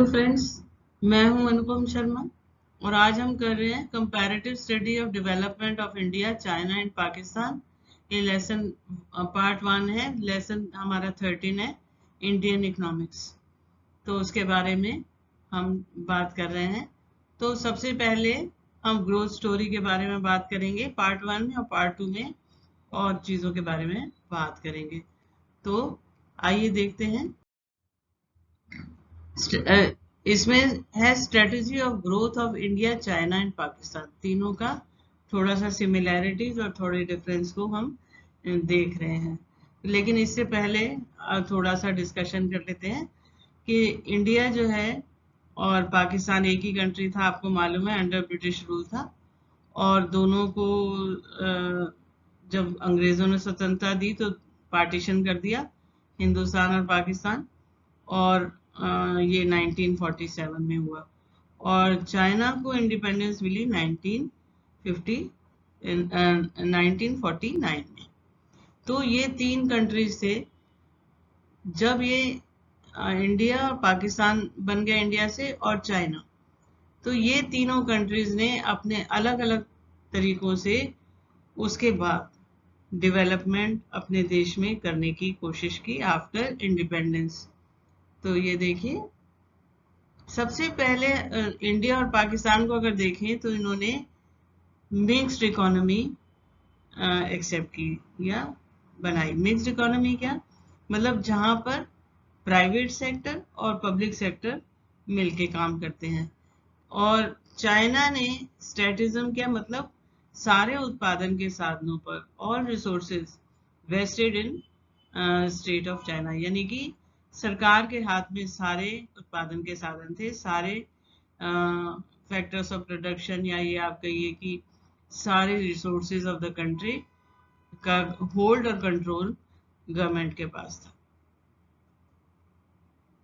Friends, मैं हूं अनुपम शर्मा और आज हम कर रहे हैं comparative study of development of India, China and Pakistan. ये लेसन पार्ट 1 है। लेसन हमारा 13 है, इंडियन इकोनॉमिक्स। तो उसके बारे में हम बात कर रहे हैं। तो सबसे पहले हम ग्रोथ स्टोरी के बारे में बात करेंगे पार्ट 1 में, और पार्ट 2 में और चीज़ों के बारे में बात करेंगे। तो आइए देखते हैं। इसमें है strategy of growth of India, China and Pakistan. तीनों का थोड़ा सा सिमिलैरिटीज और थोड़े डिफरेंस को हम देख रहे हैं। लेकिन इससे पहले थोड़ा सा डिस्कशन कर लेते हैं कि इंडिया जो है और पाकिस्तान एक ही कंट्री था, आपको मालूम है, अंडर ब्रिटिश रूल था। और दोनों को जब अंग्रेजों ने स्वतंत्रता दी तो पार्टीशन कर दिया, हिंदुस्तान और पाकिस्तान। और ये 1947 में हुआ। और चाइना को इंडिपेंडेंस मिली 1949 में। तो ये तीन कंट्रीज थे। जब ये इंडिया और पाकिस्तान बन गया इंडिया से, और चाइना, तो ये तीनों कंट्रीज ने अपने अलग अलग तरीकों से उसके बाद डेवलपमेंट अपने देश में करने की कोशिश की आफ्टर इंडिपेंडेंस। तो ये देखिए, सबसे पहले इंडिया और पाकिस्तान को अगर देखें तो इन्होंने मिक्स्ड इकोनॉमी एक्सेप्ट की या बनाई। मिक्स्ड इकोनॉमी क्या मतलब? जहां पर प्राइवेट सेक्टर और पब्लिक सेक्टर मिलके काम करते हैं। और चाइना ने स्टैटिज्म क्या मतलब? सारे उत्पादन के साधनों पर all resources vested in state of China, यानी कि सरकार के हाथ में सारे उत्पादन के साधन थे, सारे फैक्टर्स ऑफ प्रोडक्शन, या ये आप कहिए कि सारे रिसोर्सेज ऑफ द कंट्री का होल्ड और कंट्रोल गवर्नमेंट के पास था।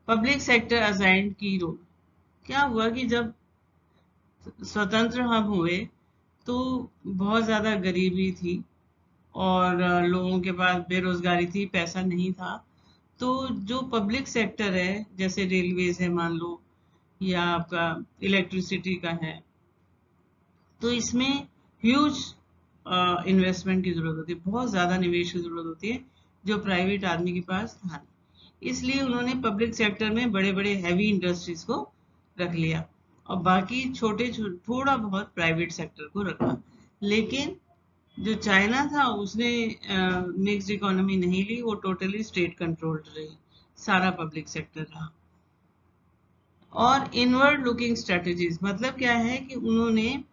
पब्लिक सेक्टर असाइंड की रोल। क्या हुआ कि जब स्वतंत्र हम हुए तो बहुत ज़्यादा गरीबी थी और लोगों के पास बेरोजगारी थी, पैसा नहीं था। तो जो पब्लिक सेक्टर है, जैसे रेलवेज है मान लो, या आपका इलेक्ट्रिसिटी का है, तो इसमें ह्यूज इन्वेस्टमेंट की जरूरत होती है, बहुत ज़्यादा निवेश की जरूरत होती है, जो प्राइवेट आदमी के पास था नहीं। इसलिए उन्होंने पब्लिक सेक्टर में बड़े बड़े हैवी इंडस्ट्रीज को रख लिया और बाकी छोटे थोड़ा बहुत प्राइवेट सेक्टर को रखा। लेकिन जो चाइना था उसने मिक्स्ड इकोनॉमी नहीं ली, वो टोटली स्टेट कंट्रोल्ड रही, सारा पब्लिक सेक्टर रहा। और इनवर्ड लुकिंग स्ट्रेटजीज मतलब क्या है कि उन्होंने,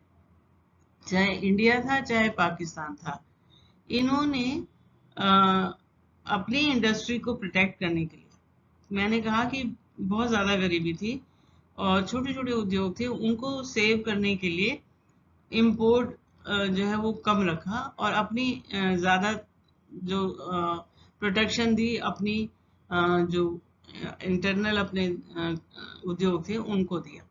चाहे इंडिया था चाहे पाकिस्तान था, इन्होंने अपनी इंडस्ट्री को प्रोटेक्ट करने के लिए, मैंने कहा कि बहुत ज़्यादा गरीबी थी और छोटे छोटे उद्योग थे, उनको सेव करने के लिए इम्पोर्ट जो है वो कम रखा और अपनी ज़्यादा जो प्रोटेक्शन दी अपनी जो इंटरनल अपने उद्योग थे उनको दिया।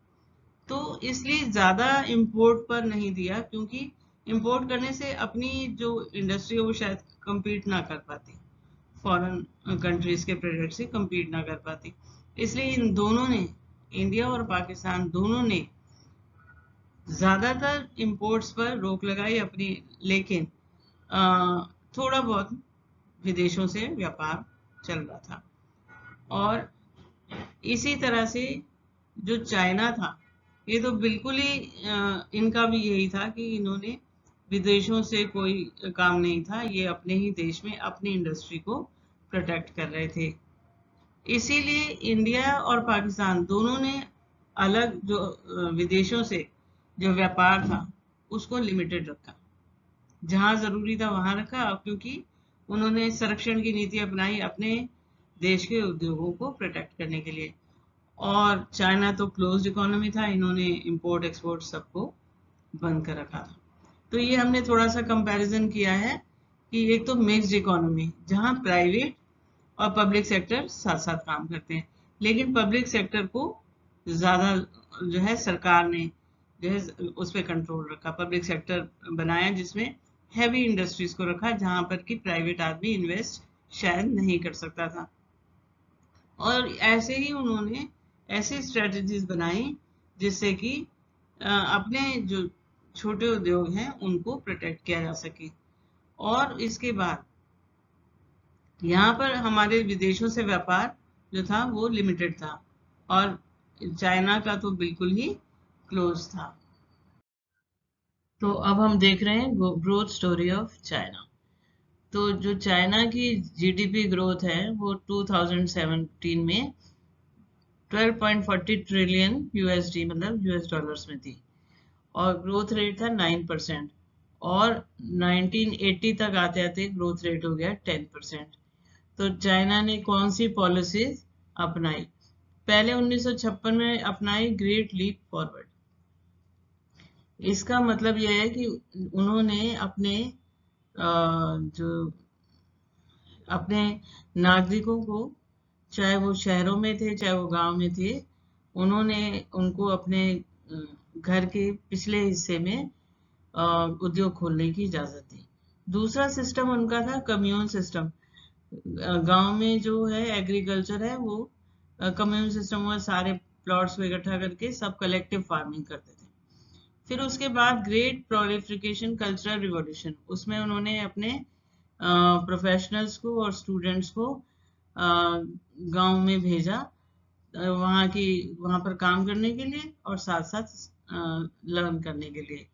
तो इसलिए ज़्यादा इम्पोर्ट पर नहीं दिया, क्योंकि इम्पोर्ट करने से अपनी जो इंडस्ट्री है वो शायद compete ना कर पाती, फॉरेन कंट्रीज के प्रोडक्ट से compete ना कर पाती। इसलिए इन दोनों ने, इंडिया और पाकिस्तान दोनों ने, ज़्यादातर इम्पोर्ट्स पर रोक लगाई अपनी, लेकिन थोड़ा बहुत विदेशों से व्यापार चल रहा था। और इसी तरह से जो चाइना था, ये तो बिल्कुल ही इनका भी यही था कि इन्होंने विदेशों से कोई काम नहीं था, ये अपने ही देश में अपनी इंडस्ट्री को प्रोटेक्ट कर रहे थे। इसीलिए इंडिया और पाकिस्तान दोनों ने अलग जो विदेशों से जो व्यापार था उसको लिमिटेड रखा, जहां जरूरी था वहां रखा, क्योंकि उन्होंने संरक्षण की नीति अपनाई अपने देश के उद्योगों को प्रोटेक्ट करने के लिए। और चाइना तो क्लोज्ड इकोनॉमी था, इन्होंने इंपोर्ट एक्सपोर्ट सबको बंद कर रखा था। तो ये हमने थोड़ा सा कंपैरिजन किया है कि एक तो मिक्स्ड इकोनॉमी जहां प्राइवेट और पब्लिक सेक्टर साथ साथ काम करते हैं, लेकिन पब्लिक सेक्टर को ज़्यादा जो है सरकार ने जो है उस पर कंट्रोल रखा, पब्लिक सेक्टर बनाया जिसमें हैवी इंडस्ट्रीज को रखा, जहां पर कि प्राइवेट आदमी इन्वेस्ट शायद नहीं कर सकता था। और ऐसे ही उन्होंने ऐसी स्ट्रेटजीज बनाई जिससे कि अपने जो छोटे उद्योग हैं उनको प्रोटेक्ट किया जा सके। और इसके बाद यहाँ पर हमारे विदेशों से व्यापार जो था वो लिमिटेड था और चाइना का तो बिल्कुल ही क्लोज था। तो अब हम देख रहे हैं ग्रोथ स्टोरी ऑफ चाइना। तो जो चाइना की जीडीपी ग्रोथ है वो 2017 में 12.40 ट्रिलियन यूएसडी मतलब यूएस डॉलर्स में थी और ग्रोथ रेट था 9%। और 1980 तक आते आते ग्रोथ रेट हो गया 10%। तो चाइना ने कौन सी पॉलिसीज अपनाई? पहले 1956 में अपनाई ग्रेट लीप फॉरवर्ड। इसका मतलब यह है कि उन्होंने जो अपने नागरिकों को, चाहे वो शहरों में थे चाहे वो गांव में थे, उन्होंने उनको अपने घर के पिछले हिस्से में उद्योग खोलने की इजाजत दी। दूसरा सिस्टम उनका था कम्यून सिस्टम। गांव में जो है एग्रीकल्चर है वो कम्यून सिस्टम में सारे प्लॉट्स को इकट्ठा करके सब कलेक्टिव फार्मिंग करते थे। फिर उसके बाद ग्रेट प्रोलिफिकेशन कल्चरल रिवॉल्यूशन, उसमें उन्होंने अपने प्रोफेशनल्स को और स्टूडेंट्स को गांव में भेजा वहां पर काम करने के लिए और साथ साथ लर्न करने के लिए।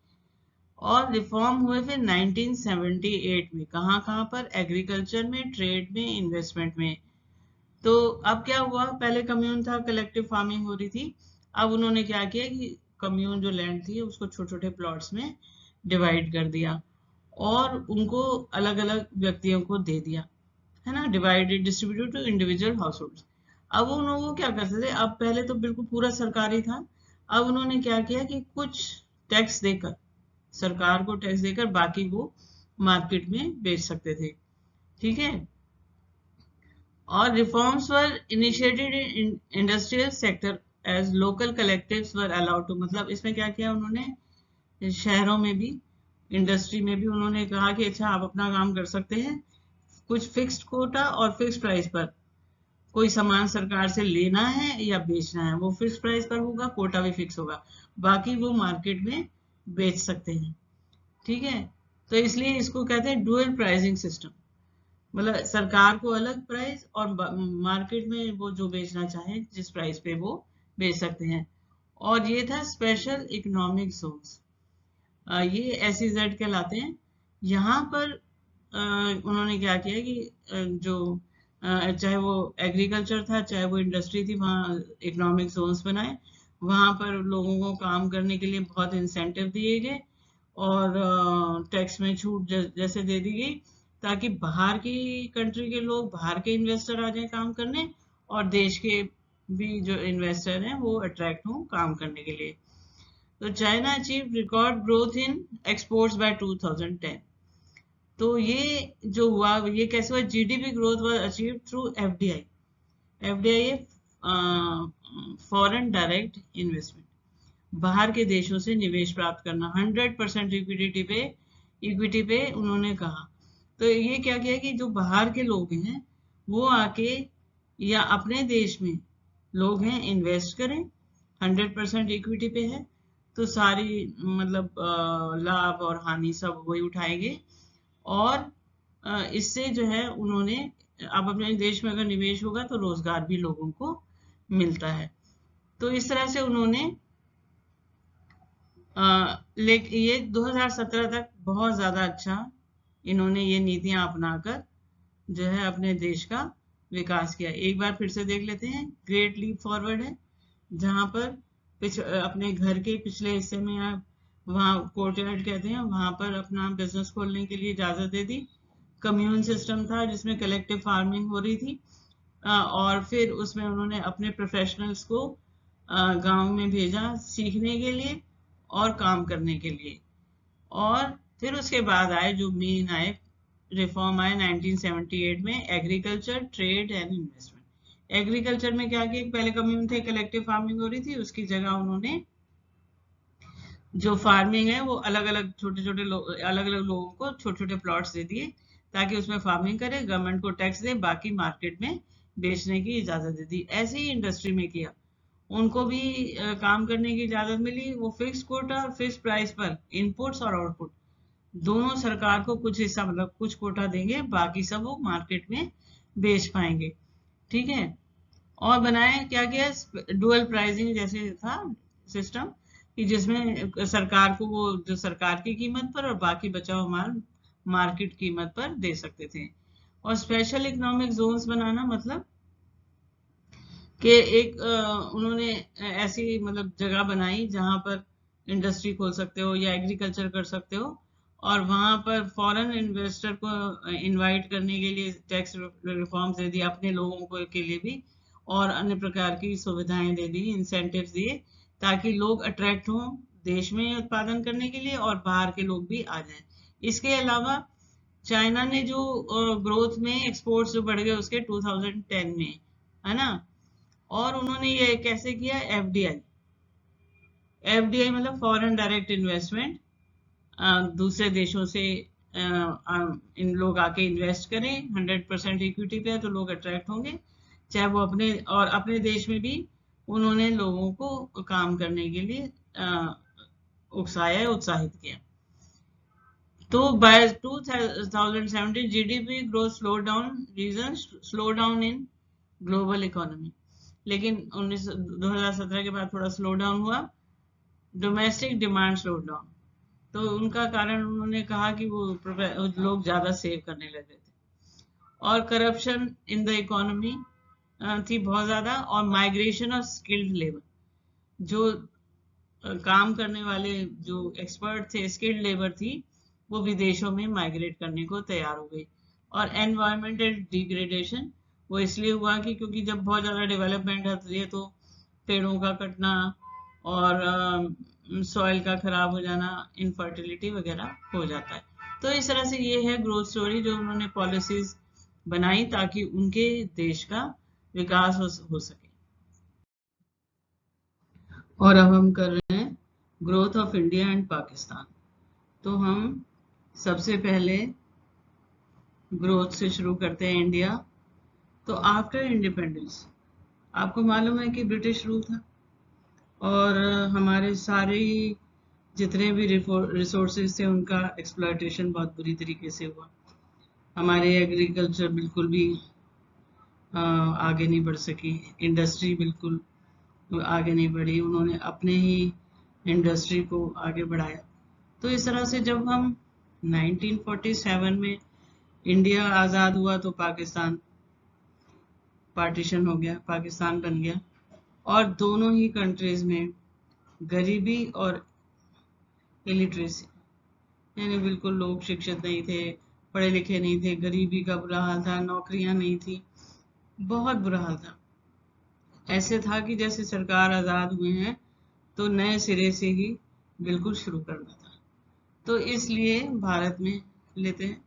और रिफॉर्म हुए फिर 1978 में, कहाँ पर? एग्रीकल्चर में, ट्रेड में, इन्वेस्टमेंट में। तो अब क्या हुआ, पहले कम्यून था, कलेक्टिव फार्मिंग हो रही थी। अब उन्होंने क्या किया कि कम्यून जो लैंड थी उसको छोटे छोटे प्लॉट्स में डिवाइड कर दिया और उनको अलग अलग व्यक्तियों को दे दिया, है ना, divided distributed to individual household. अब उन लोगों को क्या करते थे, अब पहले तो बिल्कुल पूरा सरकारी था, अब उन्होंने क्या किया कि कुछ टैक्स देकर, सरकार को टैक्स देकर बाकी वो मार्केट में बेच सकते थे। ठीक है। और reforms were initiated in industrial sector as local collectives were allowed to, मतलब इसमें क्या किया उन्होंने, शहरों में भी, इंडस्ट्री में भी उन्होंने कहा कि अच्छा आप अपना काम कर सकते हैं, कुछ फिक्स्ड कोटा और फिक्स्ड प्राइस पर कोई सामान सरकार से लेना है या बेचना है, वो फिक्स प्राइस पर होगा, कोटा भी फिक्स होगा, बाकी वो मार्केट में बेच सकते हैं। ठीक है। तो इसलिए इसको कहते हैं डुअल प्राइसिंग सिस्टम, मतलब सरकार को अलग प्राइस और मार्केट में वो जो बेचना चाहे जिस प्राइस पे वो बेच सकते हैं। और ये था स्पेशल इकोनॉमिक जोन्स, ये SEZ कहलाते हैं। यहाँ पर उन्होंने क्या किया कि जो चाहे वो एग्रीकल्चर था चाहे वो इंडस्ट्री थी, वहाँ इकोनॉमिक जोन्स बनाए, वहाँ पर लोगों को काम करने के लिए बहुत इंसेंटिव दिए गए और टैक्स में छूट जैसे दे दी गई, ताकि बाहर की कंट्री के लोग, बाहर के इन्वेस्टर आ जाए काम करने और देश के भी जो इन्वेस्टर हैं वो अट्रैक्ट हों काम करने के लिए। तो China achieve record growth in exports by 2010। तो ये जो हुआ ये कैसे हुआ, GDP growth was achieved through FDI. FDI foreign direct investment, बाहर के देशों से निवेश प्राप्त करना। 100% इक्विटी पे उन्होंने कहा। तो ये क्या किया कि जो बाहर के लोग हैं वो आके या अपने देश में लोग हैं इन्वेस्ट करें, 100% इक्विटी पे है, तो सारी मतलब लाभ और हानि सब वही उठाएंगे। और इससे जो है उन्होंने, अब अपने देश में अगर निवेश होगा तो रोजगार भी लोगों को मिलता है। तो इस तरह से उन्होंने लेकिन ये 2017 तक बहुत ज्यादा अच्छा इन्होंने ये नीतियां अपनाकर जो है अपने देश का विकास किया। एक बार फिर से देख लेते हैं, ग्रेट लीप फॉरवर्ड है, जहां पर अपने घर के पिछले हिस्से में आप, वहाँ कोर्टयार्ड कहते हैं, वहां पर अपना बिजनेस खोलने के लिए इजाजत दे दी। कम्यून सिस्टम था जिसमें कलेक्टिव फार्मिंग हो रही थी और फिर उसमें उन्होंने अपने प्रोफेशनल्स को गांव में भेजा सीखने के लिए और काम करने के लिए। और फिर उसके बाद आए जो मेन आए रिफॉर्म आए 1978 में, agriculture, trade and investment. Agriculture में क्या किया, पहले कम्यून थे, कलेक्टिव फार्मिंग हो रही थी, उसकी जगह उन्होंने जो फार्मिंग है वो अलग अलग छोटे छोटे अलग अलग लोगों को छोटे छोटे प्लॉट्स दे दिए ताकि उसमें फार्मिंग करे, गवर्नमेंट को टैक्स दे, बाकी मार्केट में बेचने की इजाजत दे दी। ऐसे ही इंडस्ट्री में किया, उनको भी काम करने की इजाजत मिली। वो फिक्स कोटा और फिक्स प्राइस पर इनपुट्स और आउटपुट दोनों सरकार को कुछ हिस्सा, मतलब कुछ कोटा देंगे, बाकी सब वो मार्केट में बेच पाएंगे। ठीक है। और बनाए क्या किया, डुअल प्राइसिंग जैसे था सिस्टम, कि जिसमें सरकार को वो जो सरकार की कीमत पर और बाकी बचा हुआ माल मार्केट कीमत पर दे सकते थे। और स्पेशल इकोनॉमिक जोन्स बनाना मतलब कि एक उन्होंने ऐसी मतलब जगह बनाई जहां पर इंडस्ट्री खोल सकते हो या एग्रीकल्चर कर सकते हो, और वहां पर फॉरेन इन्वेस्टर को इनवाइट करने के लिए टैक्स रिफॉर्म्स दे दिए, अपने लोगों को के लिए भी, और अन्य प्रकार की सुविधाएं दे दी, इंसेंटिव्स दिए, ताकि लोग अट्रैक्ट हों देश में उत्पादन करने के लिए और बाहर के लोग भी आ जाएं। इसके अलावा चाइना ने जो ग्रोथ में एक्सपोर्ट्स जो बढ़ गए उसके 2010 में, है ना। और उन्होंने ये कैसे किया, एफडीआई। एफडीआई मतलब फॉरेन डायरेक्ट इन्वेस्टमेंट, दूसरे देशों से इन लोग आके इन्वेस्ट करें, 100% इक्विटी पे है तो लोग अट्रैक्ट होंगे, चाहे वो अपने और अपने देश में भी उन्होंने लोगों को काम करने के लिए उकसाया, उत्साहित किया। तो by 2017 GDP growth slow down, reason slow down in global economy. लेकिन 2017 के बाद थोड़ा स्लो डाउन हुआ, डोमेस्टिक डिमांड स्लो डाउन। तो उनका कारण उन्होंने कहा कि वो लोग ज्यादा सेव करने लगे थे, और करप्शन इन द इकोनॉमी थी बहुत ज्यादा, और माइग्रेशन ऑफ स्किल्ड लेबर, जो काम करने वाले जो एक्सपर्ट थे, स्किल्ड लेबर थी, वो विदेशों में माइग्रेट करने को तैयार हो गई। और एनवायरमेंटल डिग्रेडेशन वो इसलिए हुआ कि क्योंकि जब बहुत ज़्यादा डेवलपमेंट होती है तो पेड़ों का कटना और सॉइल का खराब हो जाना, इनफर्टिलिटी वगैरह हो जाता है। तो इस तरह से ये है ग्रोथ स्टोरी जो उन्होंने पॉलिसीज बनाई ताकि उनके देश का विकास हो सके। और अब हम कर रहे हैं growth of India and Pakistan. तो हम सबसे पहले ग्रोथ से शुरू करते हैं इंडिया। तो आफ्टर इंडिपेंडेंस आपको मालूम है कि ब्रिटिश रूल था, और हमारे सारे जितने भी रिसोर्सेज थे उनका एक्सप्लॉयटेशन बहुत बुरी तरीके से हुआ। हमारे एग्रीकल्चर बिल्कुल भी आगे नहीं बढ़ सकी, इंडस्ट्री बिल्कुल आगे नहीं बढ़ी, उन्होंने अपने ही इंडस्ट्री को आगे बढ़ाया। तो इस तरह से जब हम 1947 में इंडिया आज़ाद हुआ तो पाकिस्तान पार्टीशन हो गया, पाकिस्तान बन गया, और दोनों ही कंट्रीज में गरीबी और इलिटरेसी, यानी बिल्कुल लोग शिक्षित नहीं थे, पढ़े लिखे नहीं थे, गरीबी का बुरा हाल था, नौकरियां नहीं थी, बहुत बुरा हाल था। ऐसे था कि जैसे सरकार आज़ाद हुए हैं तो नए सिरे से ही बिल्कुल शुरू करना था। तो इसलिए भारत में लेते हैं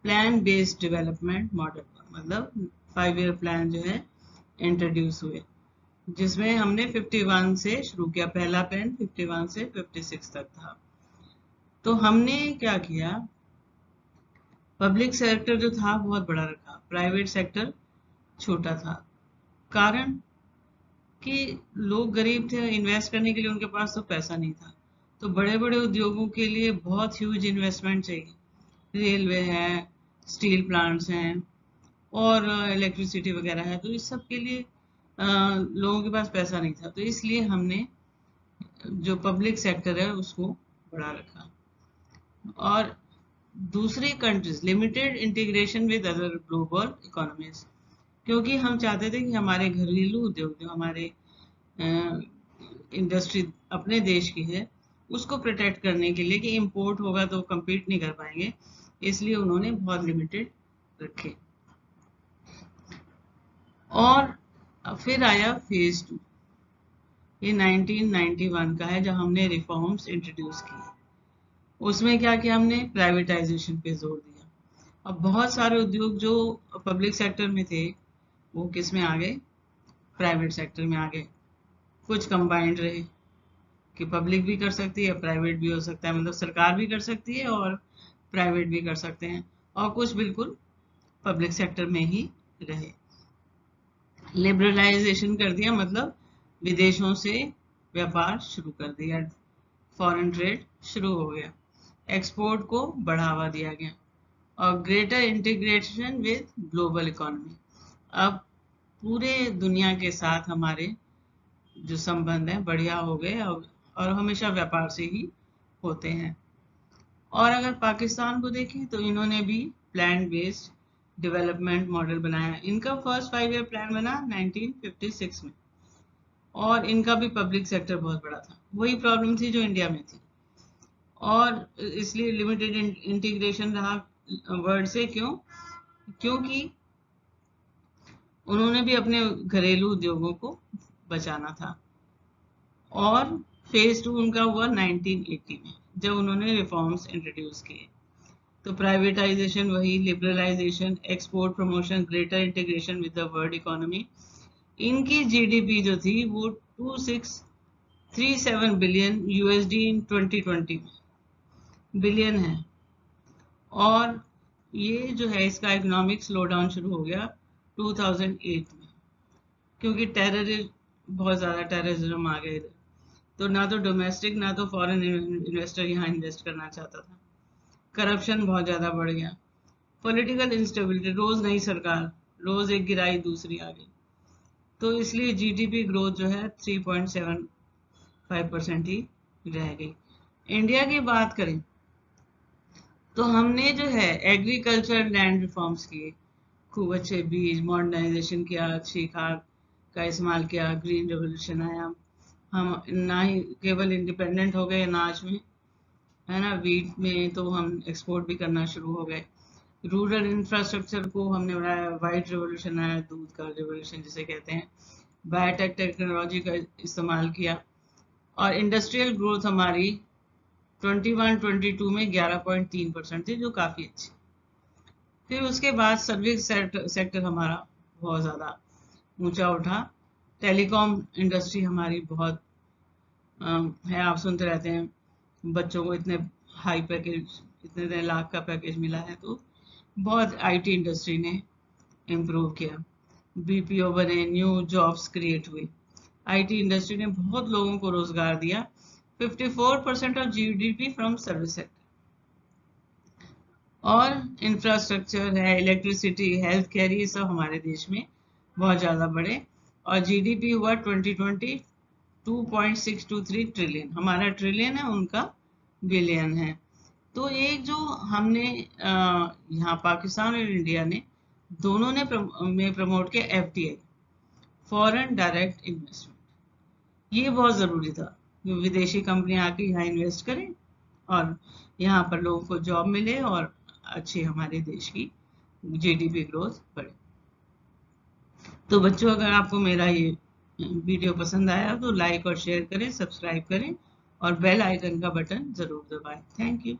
प्लान बेस्ड डेवलपमेंट मॉडल, मतलब 5 ईयर प्लान जो है इंट्रोड्यूस हुए, जिसमें हमने 51 से शुरू किया। पहला प्लान 51 से 56 तक था। तो हमने क्या किया, पब्लिक सेक्टर जो था बहुत बड़ा रखा, प्राइवेट सेक्टर छोटा था। कारण कि लोग गरीब थे, इन्वेस्ट करने के लिए उनके पास तो पैसा नहीं था। तो बड़े बड़े उद्योगों के लिए बहुत ह्यूज इन्वेस्टमेंट चाहिए, रेलवे है, स्टील प्लांट्स हैं, और इलेक्ट्रिसिटी वगैरह है। तो इस सब के लिए लोगों के पास पैसा नहीं था, तो इसलिए हमने जो पब्लिक सेक्टर है उसको बढ़ा रखा। और दूसरी countries limited integration with other global economies, क्योंकि हम चाहते थे कि हमारे घरेलू उद्योग जो हमारे इंडस्ट्री अपने देश की है उसको प्रोटेक्ट करने के लिए, कि इंपोर्ट होगा तो कम्पीट नहीं कर पाएंगे, इसलिए उन्होंने बहुत लिमिटेड रखे। और फिर आया फेज 2, ये 1991 का है जब हमने रिफॉर्म्स इंट्रोड्यूस किए। उसमें क्या किया, हमने प्राइवेटाइजेशन पे जोर दिया। अब बहुत सारे उद्योग जो पब्लिक सेक्टर में थे वो किस में आ गए, प्राइवेट सेक्टर में आ गए। कुछ कंबाइंड रहे कि पब्लिक भी कर सकती है, प्राइवेट भी हो सकता है, मतलब सरकार भी कर सकती है और प्राइवेट भी कर सकते हैं, और कुछ बिल्कुल पब्लिक सेक्टर में ही रहे। लिबरलाइजेशन कर दिया, मतलब विदेशों से व्यापार शुरू कर दिया, फॉरेन ट्रेड शुरू हो गया, एक्सपोर्ट को बढ़ावा दिया गया और greater integration with global economy. अब पूरे दुनिया के साथ हमारे जो संबंध है बढ़िया हो गए और हमेशा व्यापार से ही होते हैं। और अगर पाकिस्तान को देखें तो इन्होंने भी प्लान बेस्ड डेवलपमेंट मॉडल बनाया। इनका फर्स्ट 5 ईयर प्लान बना 1956 में और इनका भी पब्लिक सेक्टर बहुत बड़ा था। वही प्रॉब्लम थी जो इंडिया में थी और इसलिए लिमिटेड इंटीग्रेशन रहा वर्ड से। क्योंकि उन्होंने भी अपने घरेलू उद्योगों को बचाना था। और फेज 2 उनका हुआ 1980 में जब उन्होंने रिफॉर्म्स इंट्रोड्यूस किए। तो प्राइवेटाइजेशन वही, liberalization, export promotion, greater integration with the world economy. इनकी जीडीपी जो थी वो 2637 बिलियन यूएसडी इन 2020 में बिलियन है। और ये जो है इसका इकोनॉमिक स्लोडाउन शुरू हो गया 2008 में क्योंकि बहुत ज़्यादा टेररिज्म आ गए। तो ना तो डोमेस्टिक ना तो फॉरेन इन्वेस्टर यहाँ इन्वेस्ट करना चाहता था। करप्शन बहुत ज़्यादा बढ़ गया, पॉलिटिकल इंस्टेबिलिटी, रोज़ नई सरकार, रोज़ एक गिराई दूसरी आ गई। तो इसलिए जीडीपी ग्रोथ जो है 3.75% ही रह गई। इंडिया की बात करें तो हमने जो है एग्रीकल्चर लैंड रिफॉर्म्स किए, खूब अच्छे बीज, मॉडर्नाइजेशन किया, अच्छी खाद का इस्तेमाल किया, ग्रीन रेवोल्यूशन आया। हम ना ही केवल इंडिपेंडेंट हो गए अनाज में, है ना, वीट में, तो हम एक्सपोर्ट भी करना शुरू हो गए। रूरल इंफ्रास्ट्रक्चर को हमने बनाया, वाइट रेवोल्यूशन आया, दूध का रेवोल्यूशन जिसे कहते हैं। बायोटेक टेक्नोलॉजी का इस्तेमाल किया और इंडस्ट्रियल ग्रोथ हमारी 21-22 में 11.3% थी, जो काफ़ी अच्छी। फिर उसके बाद सर्विस सेक्टर हमारा बहुत ज़्यादा ऊंचा उठा। टेलीकॉम इंडस्ट्री हमारी बहुत है, आप सुनते रहते हैं बच्चों को इतने हाई पैकेज, इतने लाख का पैकेज मिला है। तो बहुत आईटी इंडस्ट्री ने इम्प्रूव किया, बीपीओ बने, न्यू जॉब्स क्रिएट हुई। आईटी इंडस्ट्री ने बहुत लोगों को रोजगार दिया। 54% of GDP from service sector. और इंफ्रास्ट्रक्चर है, इलेक्ट्रिसिटी, हेल्थ केयर, ये सब हमारे देश में बहुत ज़्यादा बढ़े और जीडीपी हुआ 2020 2.623 ट्रिलियन। हमारा ट्रिलियन है, उनका बिलियन है। तो एक जो हमने यहाँ पाकिस्तान और इंडिया ने दोनों ने प्रमोट किया एफडीआई, फॉरेन डायरेक्ट इन्वेस्टमेंट। ये बहुत ज़रूरी था, विदेशी कंपनियां आके यहाँ इन्वेस्ट करें और यहाँ पर लोगों को जॉब मिले और अच्छी हमारे देश की जीडीपी ग्रोथ बढ़े। तो बच्चों, अगर आपको मेरा ये वीडियो पसंद आया तो लाइक और शेयर करें, सब्सक्राइब करें और बेल आइकन का बटन ज़रूर दबाएं। Thank you.